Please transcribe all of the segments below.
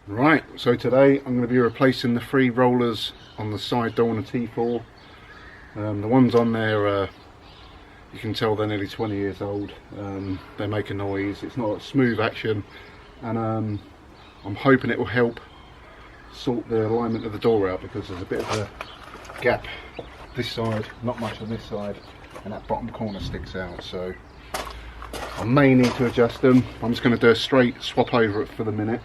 Right, so today I'm going to be replacing the 3 rollers on the side door on the T4. The ones on there, you can tell they're nearly 20 years old. They make a noise, it's not a smooth action, and I'm hoping it will help sort the alignment of the door out, because there's a bit of a gap this side, not much on this side, and that bottom corner sticks out, so I may need to adjust them. I'm just going to do a straight swap over it for the minute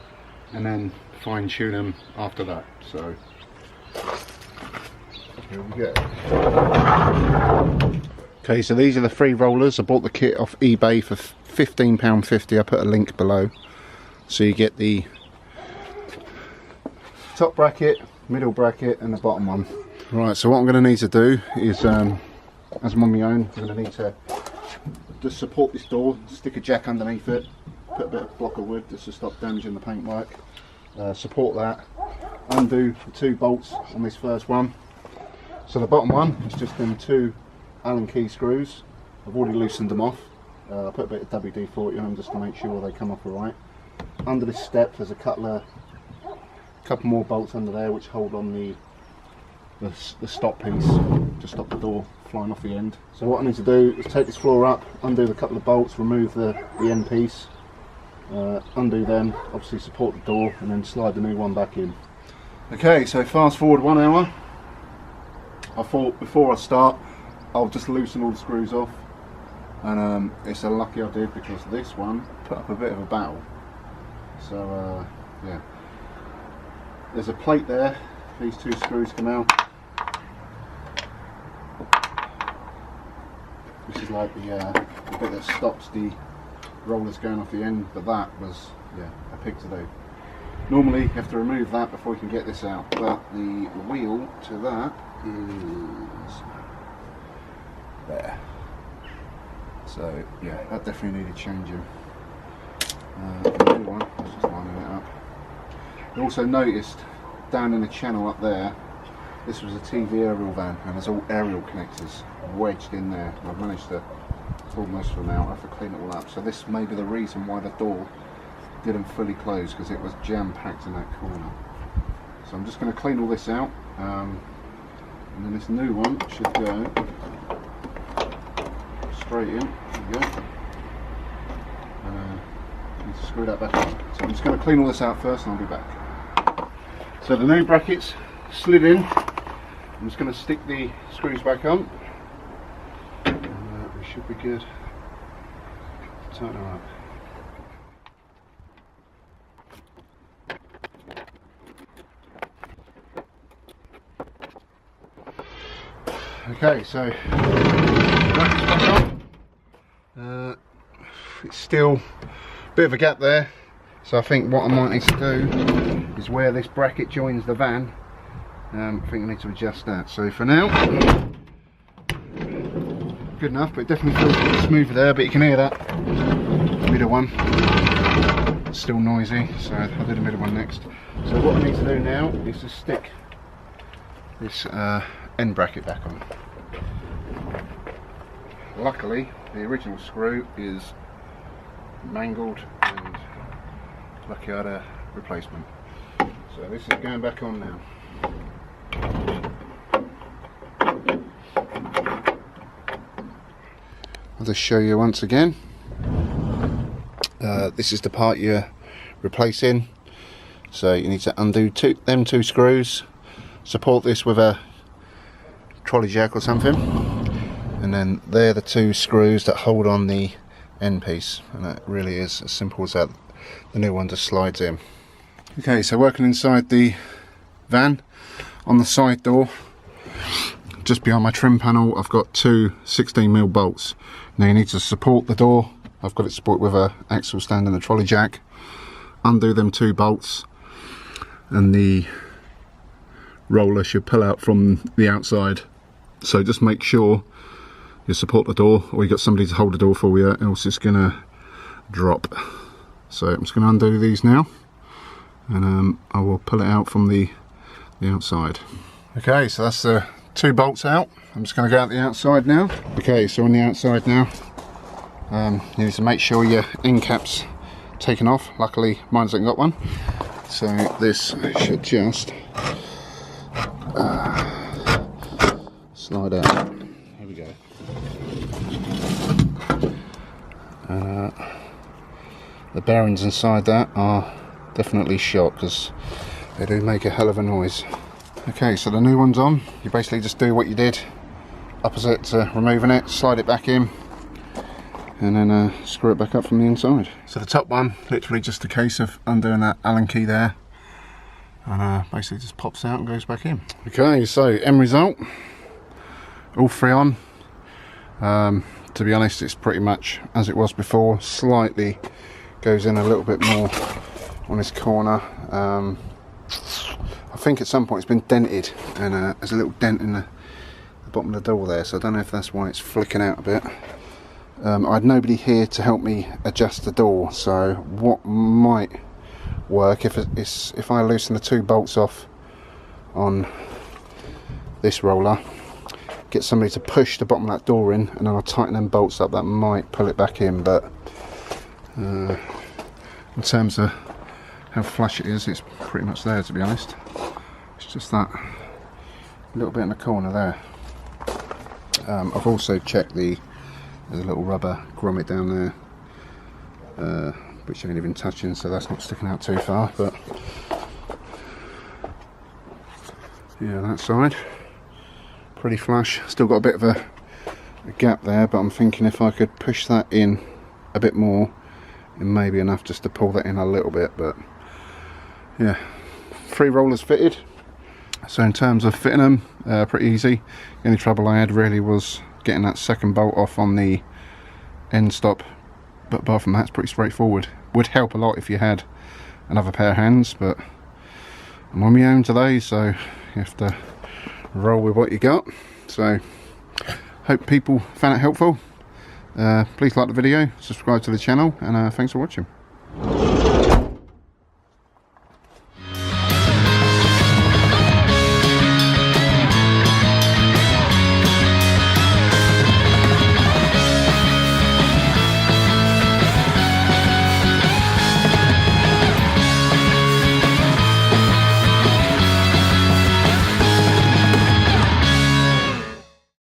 and then fine tune them after that. So here we go. Okay, so these are the 3 rollers. I bought the kit off eBay for £15.50. I put a link below. So you get the top bracket, middle bracket and the bottom one. Right, so what I'm going to need to do is, as I'm on my own, I'm going to need to just support this door, stick a jack underneath it, put a bit of block of wood just to stop damaging the paintwork, support that, undo the 2 bolts on this first one. So the bottom one is just them 2 Allen key screws. I've already loosened them off. I put a bit of WD-40 on them just to make sure they come off alright. Under this step there's a couple more bolts under there which hold on the stop piece to stop the door flying off the end. So what I need to do is take this floor up, undo the couple of bolts, remove the end piece, undo them, obviously support the door, and then slide the new one back in. Okay, so fast forward 1 hour. I thought before I start I'll just loosen all the screws off, and it's a lucky I did, because this one put up a bit of a battle. So yeah, there's a plate there, these 2 screws come out. This is like the bit that stops the rollers going off the end, but that was, yeah, a pig to do. Normally you have to remove that before you can get this out, but the wheel to that is there. So yeah, that definitely needed changing. The new one, I was just lining it up. I also noticed down in the channel up there, this was a TV aerial van, and there's all aerial connectors wedged in there. I've managed to pull most of them out. I have to clean it all up. So this may be the reason why the door didn't fully close, because it was jam-packed in that corner. So I'm just going to clean all this out, and then this new one should go straight in. There we go. Need to screw that back on. So I'm just going to clean all this out first, and I'll be back. So the new brackets slid in. I'm just going to stick the screws back on, and we should be good. Tighten them up. Okay, so brackets back on. It's still a bit of a gap there, so I think what I might need to do is where this bracket joins the van. I think I need to adjust that. So for now, good enough, but it definitely feels a bit smoother there, but you can hear that middle one, it's still noisy, so I'll do the middle one next. So what I need to do now is to stick this end bracket back on. Luckily the original screw is mangled, and lucky I had a replacement. So this is going back on now. I'll just show you once again. This is the part you're replacing, so you need to undo them 2 screws, support this with a trolley jack or something, and then they're the 2 screws that hold on the end piece, and that really is as simple as that. The new one just slides in. Okay, so working inside the van, on the side door, just behind my trim panel, I've got 2 16mm bolts. Now you need to support the door. I've got it supported with a axle stand and a trolley jack. Undo them 2 bolts, and the roller should pull out from the outside. So just make sure you support the door, or you got somebody to hold the door for you, else it's gonna drop. So I'm just gonna undo these now, and I will pull it out from the outside. Okay, so that's the 2 bolts out. I'm just going to go out the outside now. Okay, so on the outside now, you need to make sure your end cap's taken off. Luckily mine hasn't got one. So this should just slide out. Here we go. And the bearings inside that are definitely shot because they do make a hell of a noise. Okay, so the new one's on. You basically just do what you did opposite to removing it, slide it back in, and then screw it back up from the inside. So the top one, literally just a case of undoing that Allen key there, and basically just pops out and goes back in. Okay, so end result, all three on. To be honest, it's pretty much as it was before, slightly goes in a little bit more on this corner. I think at some point it's been dented, and there's a little dent in the bottom of the door there, so I don't know if that's why it's flicking out a bit. I had nobody here to help me adjust the door, so what might work if I loosen the 2 bolts off on this roller, get somebody to push the bottom of that door in, and then I'll tighten them bolts up. That might pull it back in, but in terms of how flush it is, it's pretty much there, to be honest. It's just that little bit in the corner there. I've also checked there's a little rubber grommet down there, which ain't even touching, so that's not sticking out too far. But yeah, that side pretty flush. Still got a bit of a gap there, but I'm thinking if I could push that in a bit more, it may be enough just to pull that in a little bit. But yeah, 3 rollers fitted. So in terms of fitting them, pretty easy. The only trouble I had really was getting that second bolt off on the end stop, but apart from that it's pretty straightforward. Would help a lot if you had another pair of hands, but I'm on my own today, so you have to roll with what you got. So hope people found it helpful. Please like the video, subscribe to the channel, and thanks for watching.